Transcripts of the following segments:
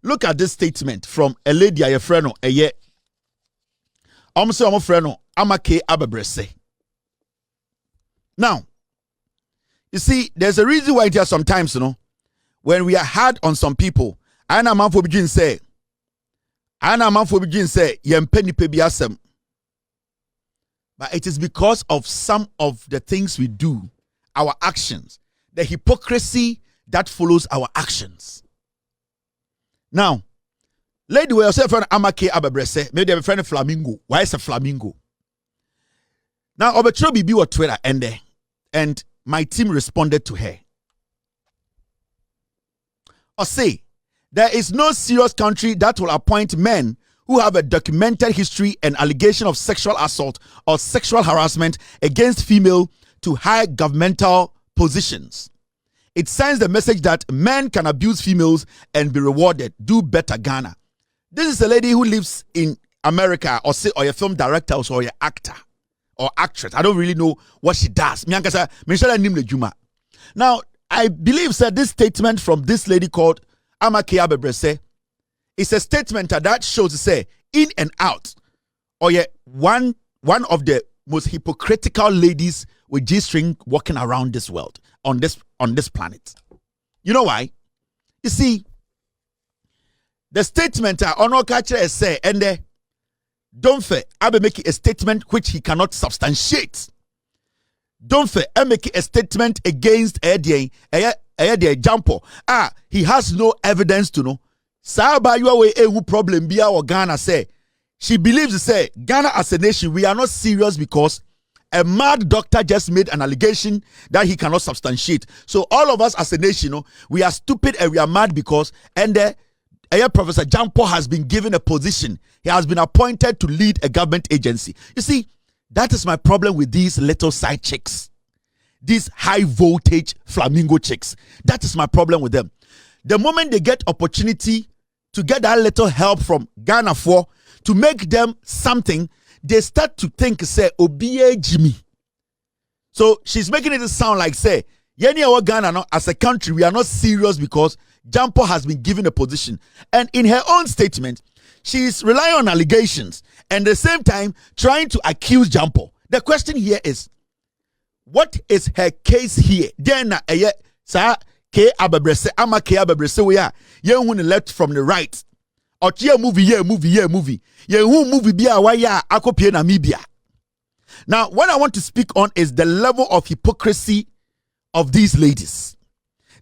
Look at this statement from a lady, a friend, a year. I'm saying, I'm a friend, Amake Abebrese. Now, you see, there's a reason why there sometimes, when we are hard on some people, I know man for begin say, yempeni pebiasem. But it is because of some of the things we do, our actions, the hypocrisy that follows our actions. Now, lady, we yourself friend Amake Abebrese, maybe a friend Flamingo. Why is a Flamingo? Now, Obetro Bibi or Twitter and my team responded to her. Or say, there is no serious country that will appoint men who have a documented history and allegation of sexual assault or sexual harassment against female to high governmental positions. It sends the message that men can abuse females and be rewarded. Do better, Ghana. This is a lady who lives in America, or a film director, or an actor or actress. I don't really know what she does. Now, I believe that this statement from this lady called Amake Abebrese is a statement that shows, say, in and out, or one of the most hypocritical ladies with G-string walking around this world, on this planet. You know why? You see, the statement otchere say, and don't fe Abe make a statement which he cannot substantiate. Don't fe make a statement against Gyampo. He has no evidence to know. Saba you away a problem be our Ghana say. She believes say Ghana as a nation we are not serious because a mad doctor just made an allegation that he cannot substantiate. So all of us as a nation, we are stupid and we are mad because Professor Gyampo has been given a position. He has been appointed to lead a government agency. You see, that is my problem with these little side chicks. These high voltage Flamingo chicks. That is my problem with them. The moment they get opportunity to get that little help from Ghana to make them something, they start to think, say, Obiye Jimmy. So she's making it sound like, say, Ghana as a country, we are not serious because Gyampo has been given a position. And in her own statement, she is relying on allegations and at the same time trying to accuse Gyampo. The question here is, what is her case here? Then, K Abebrese, Ama K Abebrese, we are young left from the right. Otchere movie. Who movie be a wire akopie Namibia. Now, what I want to speak on is the level of hypocrisy of these ladies.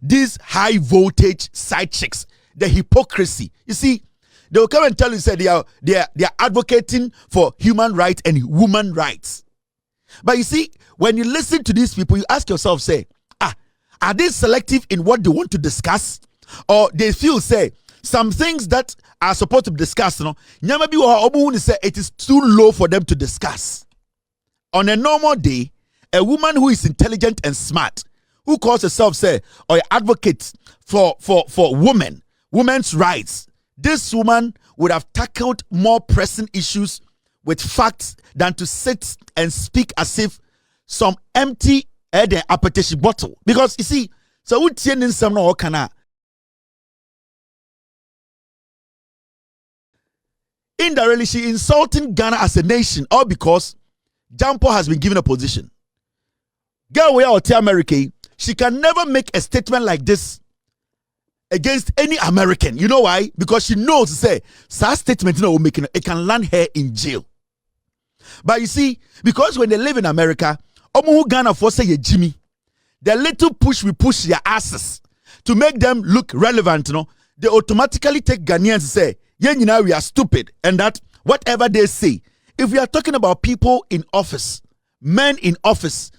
These high voltage side chicks. The hypocrisy. You see, they will come and tell you, say they are advocating for human rights and woman rights. But you see, when you listen to these people, you ask yourself, say, are they selective in what they want to discuss? Or they feel, say, some things that are supposed to be discussed, say it is too low for them to discuss. On a normal day, a woman who is intelligent and smart, who calls herself, say, or advocate for women's rights, this woman would have tackled more pressing issues with facts than to sit and speak as if some empty appetition bottle. Because you see, so we in some no kana. Indirectly, she insulting Ghana as a nation, all because Gyampo has been given a position. Girl, we are America. She can never make a statement like this against any American. You know why? Because she knows to say such statement making it can land her in jail. But you see, because when they live in America, Ghana for say Jimmy, the little push we push their asses to make them look relevant, they automatically take Ghanaians and say, yeah, we are stupid, and that whatever they say, if we are talking about people in office, men in office,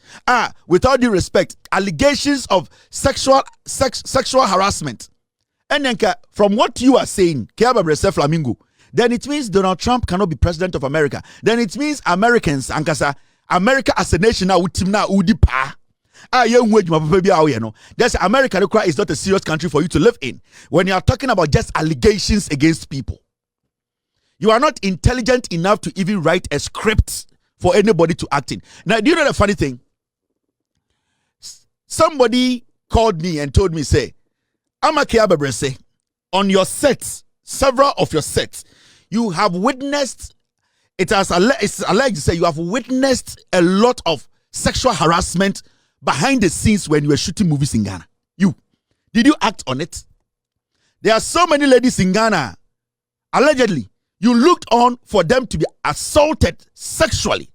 with all due respect, allegations of sexual harassment, and then from what you are saying, Abebrese Flamingo, then it means Donald Trump cannot be president of America. Then it means Americans, America as a nation now, udipa. That's America is not a serious country for you to live in. When you are talking about just allegations against people, you are not intelligent enough to even write a script for anybody to act in. Now, do you know the funny thing? Somebody called me and told me, say, Amake Abebrese, on your set several of your sets, you have witnessed, it's alleged to say you have witnessed a lot of sexual harassment behind the scenes when you were shooting movies in Ghana. Did you act on it? There are so many ladies in Ghana, allegedly, you looked on for them to be assaulted sexually.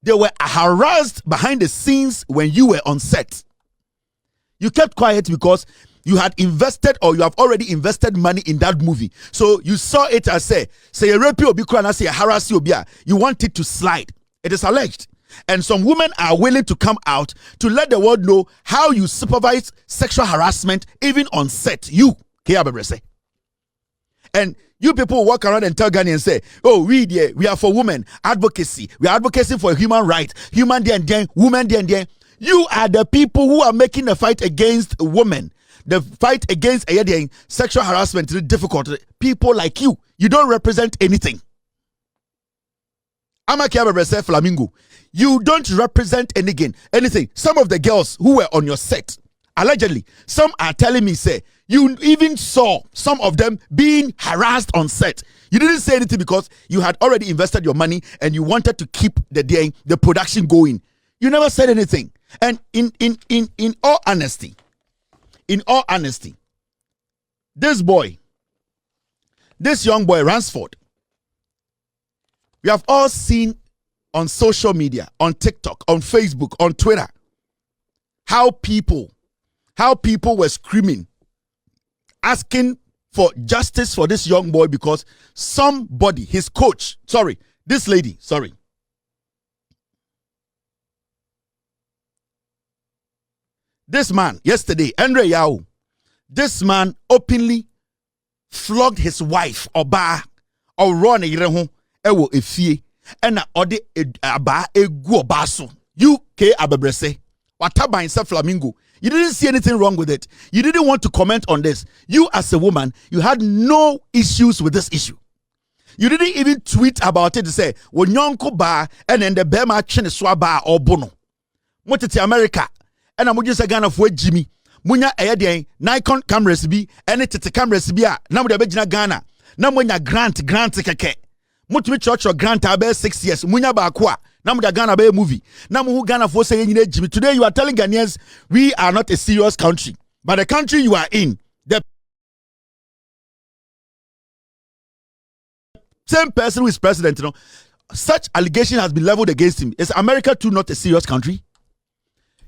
They were harassed behind the scenes when you were on set. You kept quiet because you had invested, or you have already invested money in that movie. So you saw it as say a rape you, say a harass you, you want it to slide. It is alleged. And some women are willing to come out to let the world know how you supervise sexual harassment even on set. You, Abebrese. And you people walk around and tell Ghanaians and say, oh, we are for women, advocacy. We are advocating for human rights, human day, women day. You are the people who are making the fight against women. The fight against sexual harassment is difficult. People like you don't represent anything. Abebrese, Flamingo, you don't represent anything. Some of the girls who were on your set, allegedly, some are telling me, say, you even saw some of them being harassed on set. You didn't say anything because you had already invested your money and you wanted to keep the production going. You never said anything. And in all honesty, this young boy, Ransford, we have all seen on social media, on TikTok, on Facebook, on Twitter, how people were screaming, asking for justice for this young boy because somebody, his coach, this lady, this man, yesterday, Aremeyaw, this man openly flogged his wife, Oba, or run a yereho, ewo efie, and ode aba egu obaso. You Abebrese, wataba insa Flamingo. You didn't see anything wrong with it. You didn't want to comment on this. You as a woman, you had no issues with this issue. You didn't even tweet about it to say, when yonko ba, and then the bema chene swaba or bono. Motiti America, and I'm just a gun of Jimmy. Munya ayadien, Nikon cameras be, and it's a cameras be, now the Bejina Ghana. Now when ya grant keke. Mutumi church or grant abe 6 years. Munya ba kwa. Now Ghana be movie. Now who Ghana for saying Jimmy. Today you are telling Ghanaians we are not a serious country. But the country you are in, the same person who is president, such allegation has been leveled against him. Is America too not a serious country?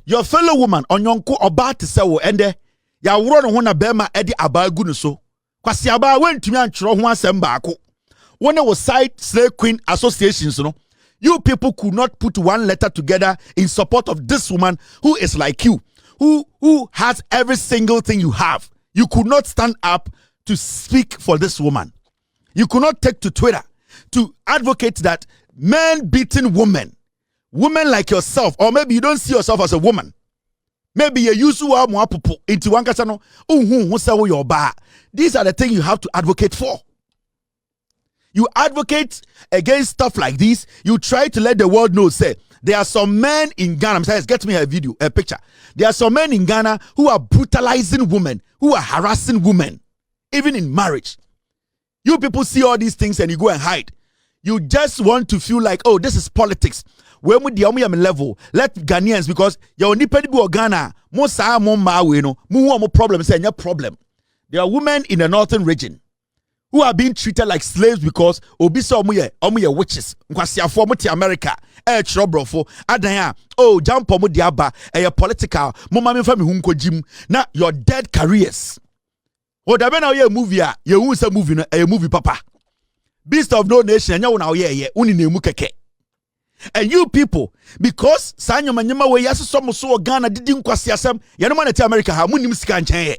Your fellow woman on yonko oba to say wo ende ya woro no ho na bema edi abagu no so. Kwasi aba wentumi anchro ho asem baako. When I was side slave queen associations, you people could not put one letter together in support of this woman who is like you, who has every single thing you have. You could not stand up to speak for this woman. You could not take to Twitter to advocate that men beating women like yourself, or maybe you don't see yourself as a woman. Maybe you use into one kasano. These are the things you have to advocate for. You advocate against stuff like this. You try to let the world know, say, there are some men in Ghana, get me a picture. There are some men in Ghana who are brutalizing women, who are harassing women, even in marriage. You people see all these things and you go and hide. You just want to feel like, oh, this is politics. When we the level, let Ghanaians, because your nipedi bi Ghana, mo sa mo ma we no, mo problem say no problem. There are women in the northern region who are being treated like slaves because obisa omuye witches. Nkwasiafo mo ti America, chrobrofo, adan oh Gyampo mo diaba, political, mo ma me fa me hu nkojim. Na your dead careers. O da be na ye movie a, ye hu say movie no, movie papa. Beast of no nation, nya wo na ye uni na emu keke. And you people, because sanyoma we yaso so Ghana didi nkwasiasem, ye no ma na ti America ha munim sika nchen ye.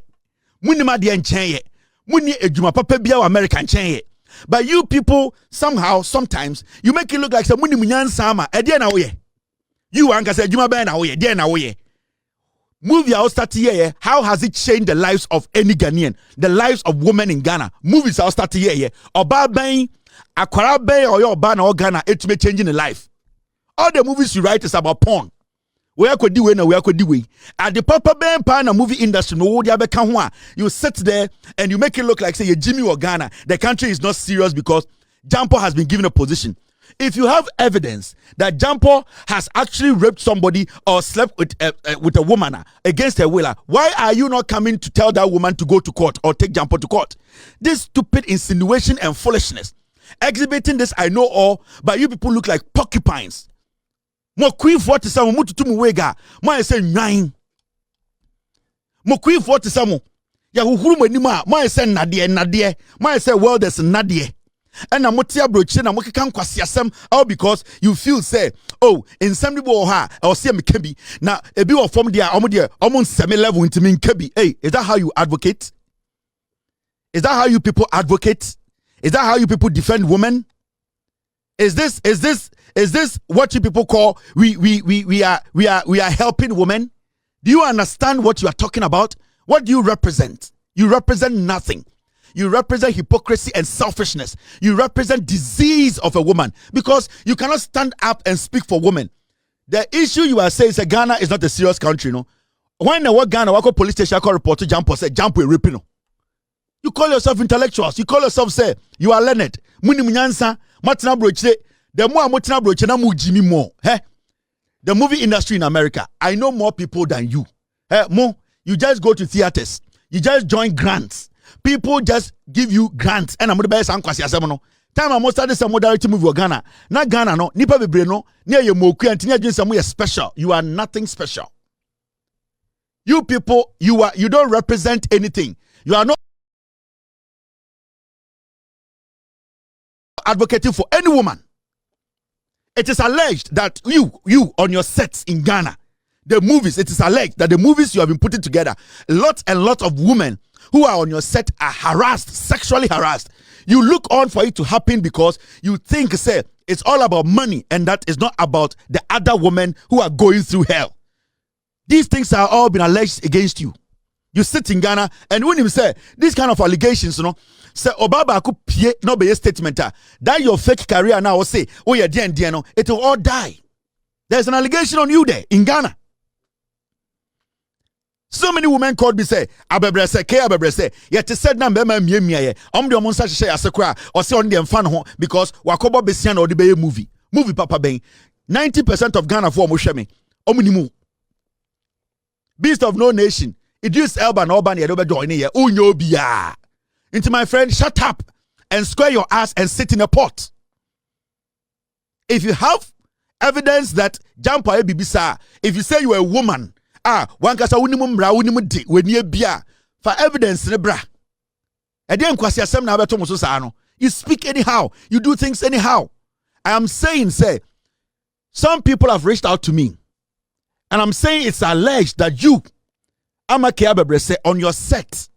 Munim ade nchen ye. Muni ejuma papa bia American chen. But you people somehow sometimes you make it look like some muni munyansa ma e na wo ye. You anka say ejuma be na wo ye, de na wo ye. Movie out start here. How has it changed the lives of any Ghanaian? The lives of women in Ghana. Movies out start here. Oba ben akwara ben or your oba na Ghana it may changing the life. All the movies you write is about porn. we are could do we are could do at the Papa Ben Pana movie industry. No, you sit there and you make it look like say you're Jimmy or Ghana. The country is not serious because Gyampo has been given a position. If you have evidence that Gyampo has actually raped somebody or slept with a woman against her will, why are you not coming to tell that woman to go to court or take Gyampo to court? This stupid insinuation and foolishness. Exhibiting this, I know all, but you people look like porcupines. Mukui for to some mutu muwega. Ma say nine. Mukui for to some. Ya uhuru manima. Ma say nadie. Ma say well there's nadie. And na motia broche na mokeka nkwasiasem all because you feel say oh in some people ha or say me kebi na ebi wo form dia omo nseme level ntimi nkebi. Hey, is that how you advocate? Is that how you people advocate? Is that how you people defend women? Is this what you people call we are helping women? Do you understand what you are talking about? What do you represent? You represent nothing. You represent hypocrisy and selfishness. You represent disease of a woman because you cannot stand up and speak for women. The issue you are saying is that Ghana is not a serious country, no. When the word Ghana, wako police station call report to Gyampo say Gyampo raping no. You call yourself intellectuals. You call yourself say you are learned. Muni munyansa matina broche. The more matina broche na mu Jimmy more. Hey, the movie industry in America. I know more people than you. Hey, mo, you just go to theaters. You just join grants. People just give you grants. And I'm going to buy some kwasi asemono. Time I started some modality movie for Ghana. Na Ghana no. Nipa bebre no. Near your Mukui and tinya some way special. You are nothing special. You people, you don't represent anything. You are not advocating for any woman. It is alleged that you on your sets in Ghana, the movies, it is alleged that the movies you have been putting together, lots and lots of women who are on your set are harassed, sexually harassed. You look on for it to happen because you think, say, it's all about money and that is not about the other women who are going through hell. These things are all been alleged against you. You sit in Ghana and when you say these kind of allegations, you know, say Obaba could pay no be a statement that your fake career now will say, oh yeah, no, it will all die. There's an allegation on you there in Ghana. So many women called me say, Abebrese, Abebrese, yet said number me, the monster share asekra or say on the fan home because Wakoba Besian or the Bay movie Papa Bang 90% of Ghana for Mushemi Ominimu Beast of No Nation. Idris Elba and Alban Yadoba join here. Unyo biya. Into my friend, shut up and square your ass and sit in a pot. If you have evidence that Gyampo Bibisa, if you say you are a woman, one kasa unimum bra unimu di when ye bia for evidence ne bra. Then kwasi asem na abeto muso sa no. You speak anyhow, you do things anyhow. I am saying, say, some people have reached out to me, and I'm saying it's alleged that you Abebrese on your set.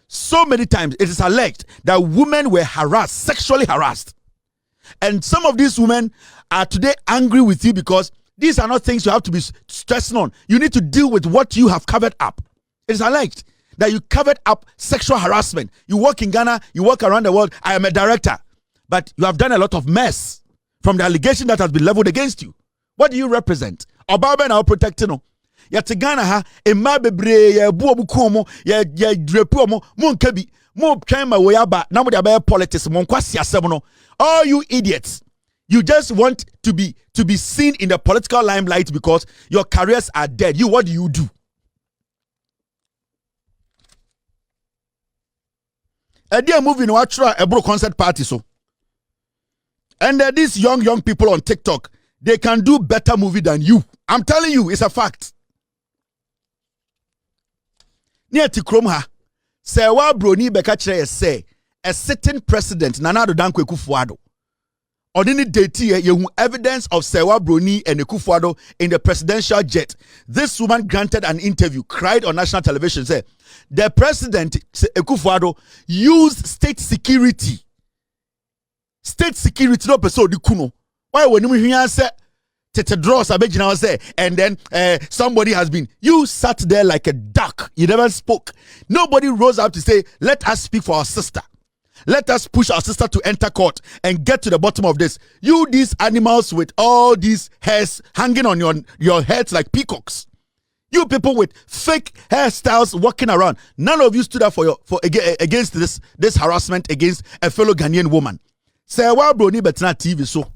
So many times it is alleged that women were harassed, sexually harassed. And some of these women are today angry with you because these are not things you have to be stressing on. You need to deal with what you have covered up. It is alleged that you covered up sexual harassment. You work in Ghana, you work around the world. I am a director. But you have done a lot of mess from the allegation that has been leveled against you. What do you represent? Obaba now protecting. Ya Ghana ha emma bebre ya bu obukomo ya drepu omo mo nkabi mo twan ma we aba na mo de aba politics mo nkwasi asem no. All you idiots, you just want to be seen in the political limelight because your careers are dead. You, what do you do? A dear movie no actual a bro concert party so. And these young people on TikTok, they can do better movie than you. I'm telling you, it's a fact. Near Tikrom ha, say wa broni beka kire say a sitting president Nana Addo dan Kweku Addo. Odini date ye evidence of Sewa Broni and Akufo Addo in the presidential jet. This woman granted an interview, cried on national television, said the president Akufo Addo used state security. State security no person di kuno. Why when you hear say tete draws abegina say and then somebody has been, you sat there like a duck. You never spoke. Nobody rose up to say let us speak for our sister. Let us push our sister to enter court and get to the bottom of this. You, these animals with all these hairs hanging on your heads like peacocks. You people with fake hairstyles walking around. None of you stood up against this harassment against a fellow Ghanaian woman. Say why bro ni betina TV so.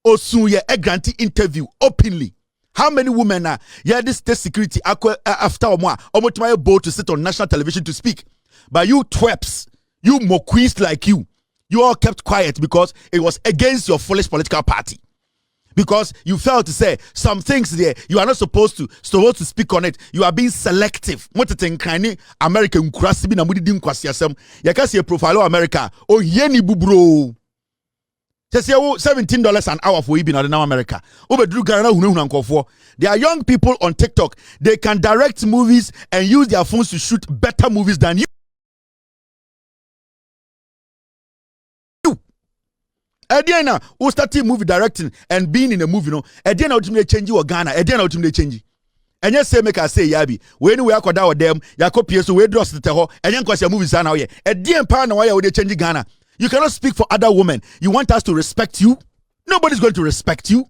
Osuye a granted interview openly. How many women are this state security after omotima bold to sit on national television to speak? But you twerps, you Mukuis like you all kept quiet because it was against your foolish political party. Because you felt to say some things there you are not supposed to speak on it. You are being selective. American krasibi na mudi din kwasiasem. Yakasi profile America. Oh yeni bubro. Say $17 an hour for even in America. There are young people on TikTok. They can direct movies and use their phones to shoot better movies than you. Ediana who started movie directing and being in a movie, no. Ediana ultimately change your Ghana. Ediana ultimately change. And yes, say make I say yabi. When we are called out them, ya copy so we dross the terror. And then cause your movies are now here. Edian pan why would they change Ghana? You cannot speak for other women. You want us to respect you? Nobody's going to respect you.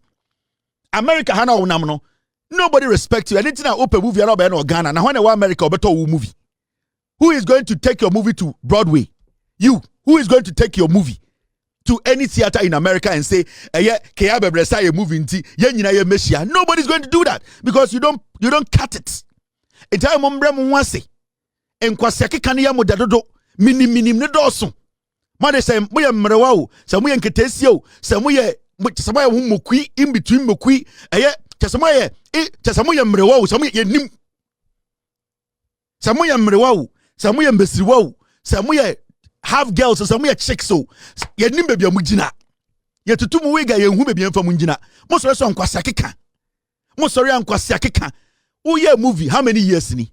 America hana unamno. Nobody respects you. Anything I open movie or Ghana. Now when I want America or better movie. Who is going to take your movie to Broadway? You. Who is going to take your movie to any theater in America and say, Abebrese a movie nti ye Messiah? Nobody's going to do that because you don't cut it. Entire mombre mo wase. Enkwasiake kan ya modadodo minim ne doso. Made say moye mrewa o, say moye nketesi o, say moye Mukui in between Mukui, chesamoye mrewa o, say moye yenim. Say moye mrewa o, say moye mbesiriwa o, say moye half girls, say moye chicks so. Yenim baby amugina. Ye tutu mu wega ye hu baby amfa mugina. Mo sori so ankwasiake kan. Mo sori ankwasiake kan. Uye movie how many years ni?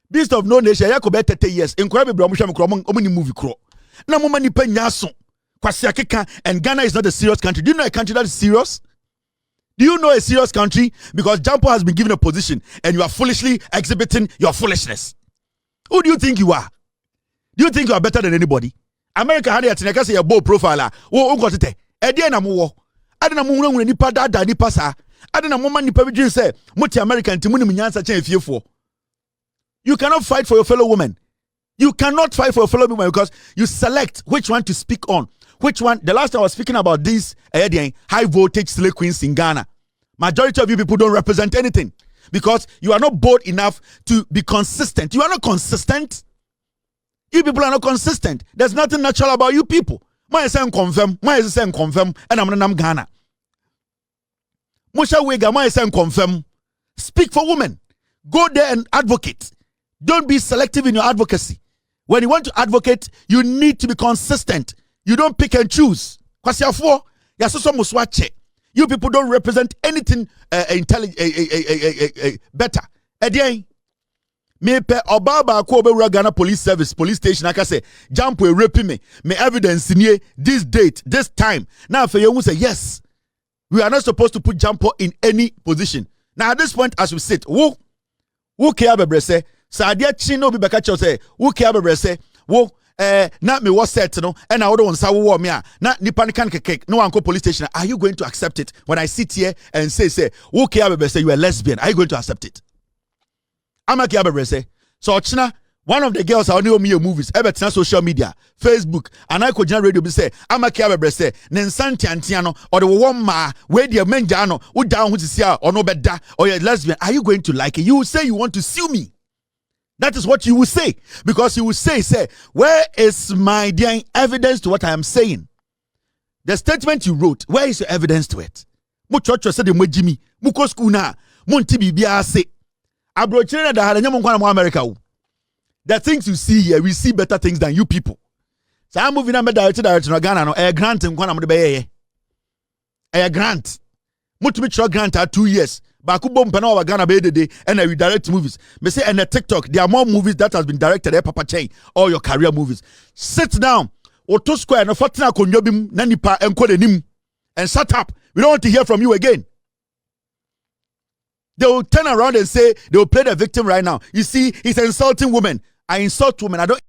Beast of No Nation yakobe 30 years. Enkwa be bra mo hwe me kro mo ni movie kro. Na mo mani pa nyaso. Kwasiake kan, and Ghana is not a serious country. Do you know a country that is serious? Do you know a serious country? Because Gyampo has been given a position and you are foolishly exhibiting your foolishness. Who do you think you are? Do you think you are better than anybody? America had a tineka say a bold profile. Oh, got it. Ediana mo. Adena mo nwura nipa dada nipa sa. Adena mo man nipa bi say moti American timuni munyansa chen fiefo. You cannot fight for your fellow women. You cannot fight for your fellow women because you select which one to speak on. Which one? The last time I was speaking about these high voltage slave queens in Ghana. Majority of you people don't represent anything because you are not bold enough to be consistent. You are not consistent. You people are not consistent. There's nothing natural about you people. My saying confirm. My saying confirm. And I'm Ghana. Musha Wega, my saying confirm. Speak for women. Go there and advocate. Don't be selective in your advocacy. When you want to advocate, you need to be consistent. You don't pick and choose. You people don't represent anything better. Me pe obaba ko be Ghana police service police station aka say Gyampo raping me evidence near this date this time. Now for you say yes, we are not supposed to put Gyampo in any position. Now at this point as we sit, who care Abebrese? Sadia chino bi beka cho say who care Abebrese? Na me was set no and I would want sa wo me na nipa kan keke no anko police station. Are you going to accept it when I sit here and say who care Abebrese you are lesbian? Are you going to accept it? Amaki Abebrese. So China, one of the girls I only me movies, ever social media, Facebook, and I could radio be say, Amaki Abebrese, Nensanti Antiano, or the one ma, where the menjano, who down with the or no better, or you're lesbian. Are you going to like it? You will say you want to sue me. That is what you will say. Because you will say, where is my dear evidence to what I am saying? The statement you wrote, where is your evidence to it? Mu church said the Jimmy, Muko Skuna, Monti Bibia say. Abrochina da hada nyamo nkwana America. The things you see here, we see better things than you people. So I'm moving on director no Ghana no a grant nkwana mo de beye. A grant. Mutumi chro grant 2 years. Bakubo mpana wa Ghana be de and we direct movies. Me say and the TikTok there are more movies that has been directed Papa Chain all your career movies. Sit down. Oto square no fatina konyo bim na nipa enko denim and shut up. We don't want to hear from you again. They will turn around and say they will play the victim right now. You see, he's insulting women. I insult women. I don't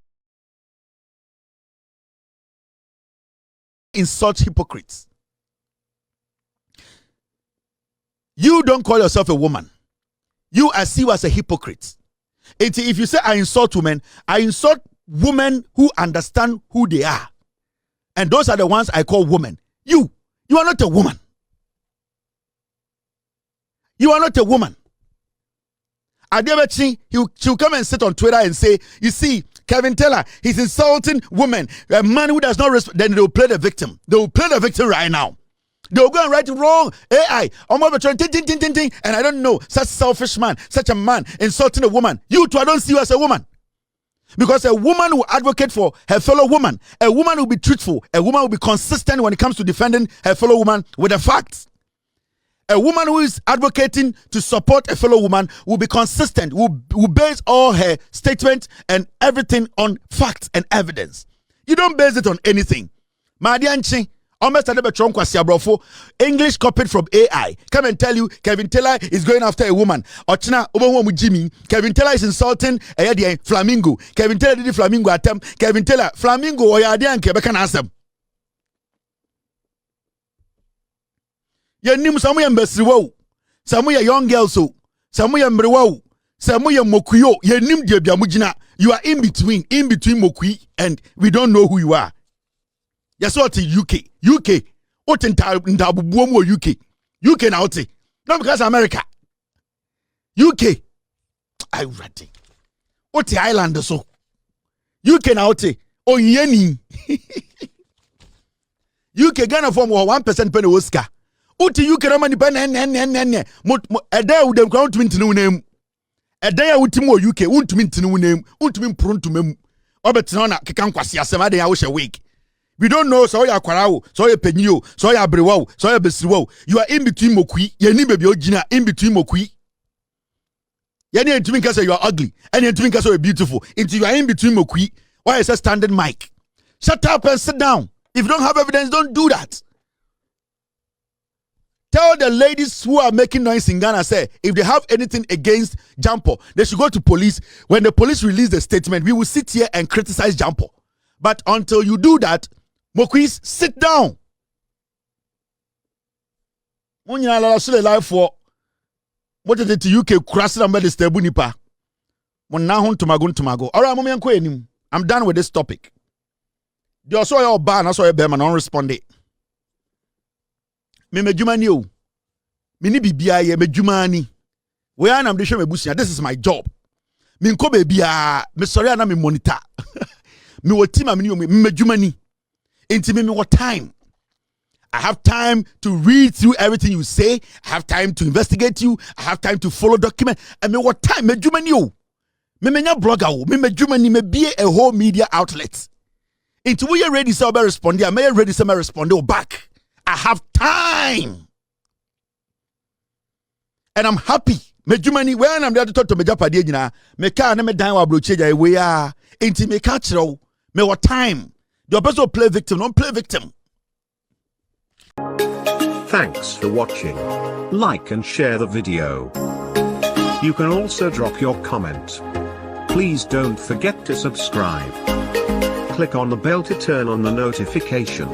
insult hypocrites. You don't call yourself a woman. I see you as a hypocrite. If you say I insult women, I insult women who understand who they are. And those are the ones I call women. You are not a woman. You are not a woman. Adebrese, she'll come and sit on Twitter and say, you see, Kevin Taylor, he's insulting women. A man who does not respect, then they'll play the victim. They will play the victim right now. They'll go and write wrong AI. And I don't know, such selfish man, such a man insulting a woman. You too, I don't see you as a woman. Because a woman will advocate for her fellow woman. A woman will be truthful. A woman will be consistent when it comes to defending her fellow woman with the facts. A woman who is advocating to support a fellow woman will be consistent, will base all her statements and everything on facts and evidence. You don't base it on anything. Madianchi, English copied from AI. Come and tell you Kevin Taylor is going after a woman. Ochina Jimmy. Kevin Taylor is insulting a Flamingo. Kevin Taylor did the Flamingo attempt. Kevin Taylor Flamingo or Yadian Quebecan answer. Ye nim samu ya mbesiwo, samu ya young girls so, samu ya mrewo, samu ya Mukui. Ye nim die bia mugina. You are in between Mukui and we don't know who you are. Yes, what UK. What in Tabubuomo UK now te. Not because America. UK. I ready. What the island so? UK now te. Oh yeni. UK Ghana form 1% penny Oscar. Uti UK Romani pen a day with them count to no name. A day with Timo UK won't mean to no name, won't mean prone to mem. Obetrona Kikankwasi Asamade I wish a week. We don't know so ya Kwarao, so ya Penio, so ya Brewo, so ya Besiwo. You are in between Mukui, Yeni baby Ojina, in between Mukui. Yeni to me you are ugly, and you to me you are beautiful. Into you are in between Mukui. Why is a standing mic? Shut up and sit down. If you don't have evidence, don't do that. Tell the ladies who are making noise in Ghana, say, if they have anything against Gyampo, they should go to police. When the police release the statement, we will sit here and criticize Gyampo. But until you do that, Mukui, sit down. When you are live for what is it UK crossing about the Stebunipa? All right, I'm done with this topic. You also your ban, I saw your bear, non responded. Me mejumani o. Me ni bibia ye mejumani. Where am the show me busia? This is my job. Me nko bebia, me sorry ana me monitor. Me wo team me mejumani. Inti me what time? I have time to read through everything you say. I have time to investigate you. I have time to follow document. And me what time? Mejumani o. Me menya blogger o. Me mejumani me be a whole media outlet. Inti we ready so be respond. I may ready so me respond back. I have time. And I'm happy. Mejumani, when I'm there to talk to Mejapadi, me car na me dan wa broche we are. Inti me catch me what time. The person play victim, don't play victim. Thanks for watching. Like and share the video. You can also drop your comment. Please don't forget to subscribe. Click on the bell to turn on the notification.